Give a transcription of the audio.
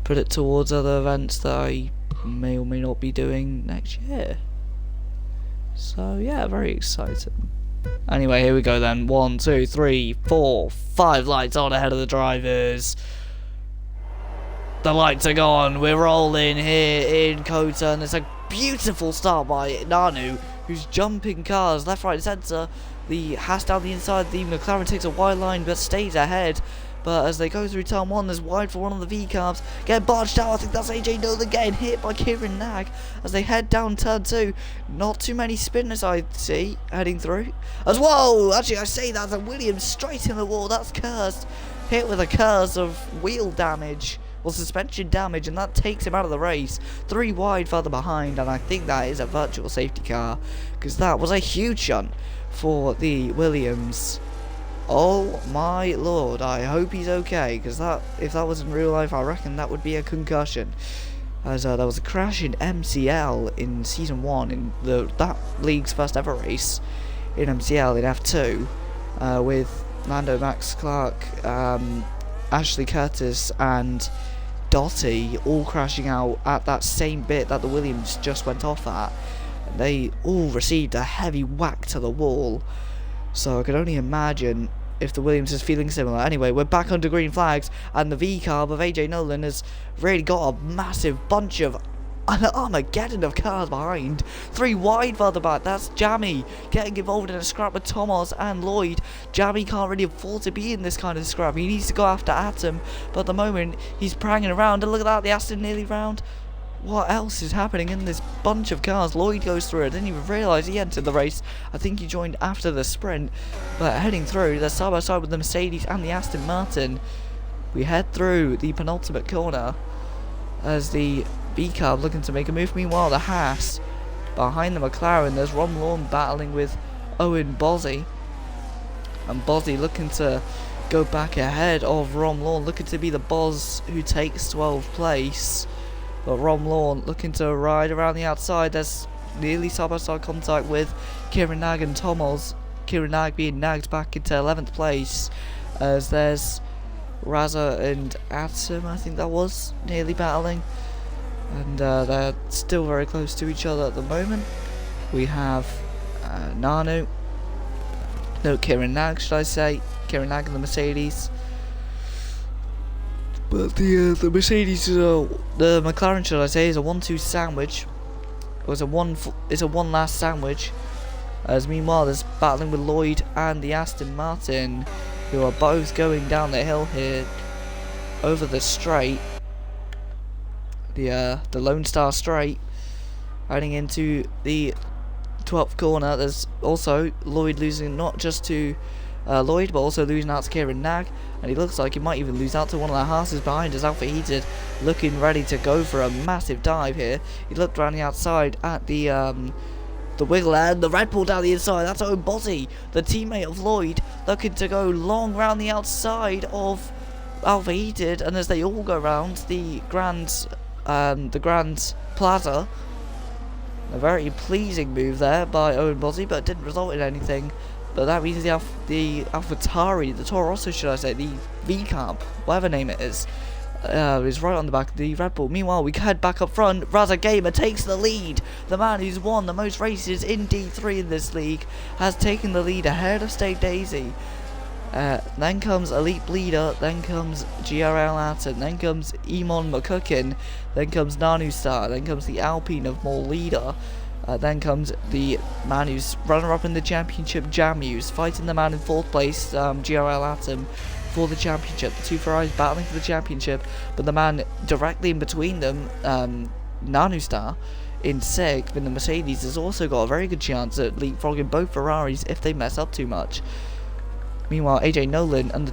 put it towards other events that I may or may not be doing next year. So yeah, very exciting. Anyway, here we go then. 1, 2, 3, 4, 5 lights on ahead of the drivers. The lights are gone. We're rolling here in Cota, and it's a beautiful start by Nanu, who's jumping cars left, right, and centre. The Haas down the inside. The McLaren takes a wide line but stays ahead. But as they go through turn 1, there's wide for one of the V-carbs. Get barged out. I think that's AJ Nolan getting hit by Kieran Nag as they head down turn 2. Not too many spinners I see heading through. As well, actually I say that, and Williams straight in the wall. That's cursed. Hit with a curse of wheel damage. Or suspension damage, and that takes him out of the race. 3 wide further behind, and I think that is a virtual safety car, because that was a huge shunt for the Williams. Oh my lord, I hope he's okay, because that, if that was in real life, I reckon that would be a concussion. As there was a crash in MCL in Season 1, in that league's first ever race, in MCL in F2, with Lando Max Clark, Ashley Curtis and Dottie all crashing out at that same bit that the Williams just went off at. And they all received a heavy whack to the wall. So I can only imagine if the Williams is feeling similar. Anyway, we're back under green flags, and the V-carb of AJ Nolan has really got a massive bunch of an Armageddon of cars behind. 3 wide further back. That's Jammy getting involved in a scrap with Thomas and Lloyd. Jammy can't really afford to be in this kind of scrap. He needs to go after Atom, but at the moment he's pranging around. And look at that, the Aston nearly round. What else is happening in this bunch of cars? Lloyd goes through. I didn't even realise he entered the race. I think he joined after the sprint. But heading through, they're side by side with the Mercedes and the Aston Martin. We head through the penultimate corner as the V-carb looking to make a move. Meanwhile, the Haas behind the McLaren, there's Ron Lawn battling with Owen Bozzy, and Bozzy looking to go back ahead of Ron Lawn, looking to be the Boz who takes 12th place. But Ron Lawn looking to ride around the outside. There's nearly side by side contact with Kieran Nag and Tomos. Kieran Nag being nagged back into 11th place, as there's Raza and Atom, I think that was, nearly battling. And they're still very close to each other at the moment. We have Nano, no, Kieran Nag, should I say, Kieran Nag and the Mercedes. But the Mercedes, the McLaren, should I say, is a 1-2 sandwich. It was a one last sandwich. As meanwhile, there's battling with Lloyd and the Aston Martin, who are both going down the hill here over the straight. The Lone Star Straight, heading into the 12th corner. There's also Lloyd losing not just to Lloyd, but also losing out to Kieran Nag, and he looks like he might even lose out to one of the Haas's behind as Alpha Heated looking ready to go for a massive dive here. He looked around the outside at the wiggle, and the Red Bull down the inside. That's Owen Bozzy, the teammate of Lloyd, looking to go long round the outside of Alpha Heated, and as they all go round the Grand Plaza. A very pleasing move there by Owen Bozzy, but it didn't result in anything. But that means the AlphaTauri, the Toro Rosso, should I say, the V-carb, whatever name it is right on the back of the Red Bull. Meanwhile, we head back up front. Raza Gamer takes the lead. The man who's won the most races in D3 in this league has taken the lead ahead of State Daisy. Then comes Elite Bleeder, then comes GRL Atten, then comes Emon McCucken, then comes Nanu Star, then comes the Alpine of Mole Leader, then comes the man who's runner-up in the championship, Jamus, fighting the man in 4th place, GRL Atom, for the championship. The two Ferraris battling for the championship, but the man directly in between them, Nanu Star, in 6th, in the Mercedes, has also got a very good chance at leapfrogging both Ferraris if they mess up too much. Meanwhile, AJ Nolan and the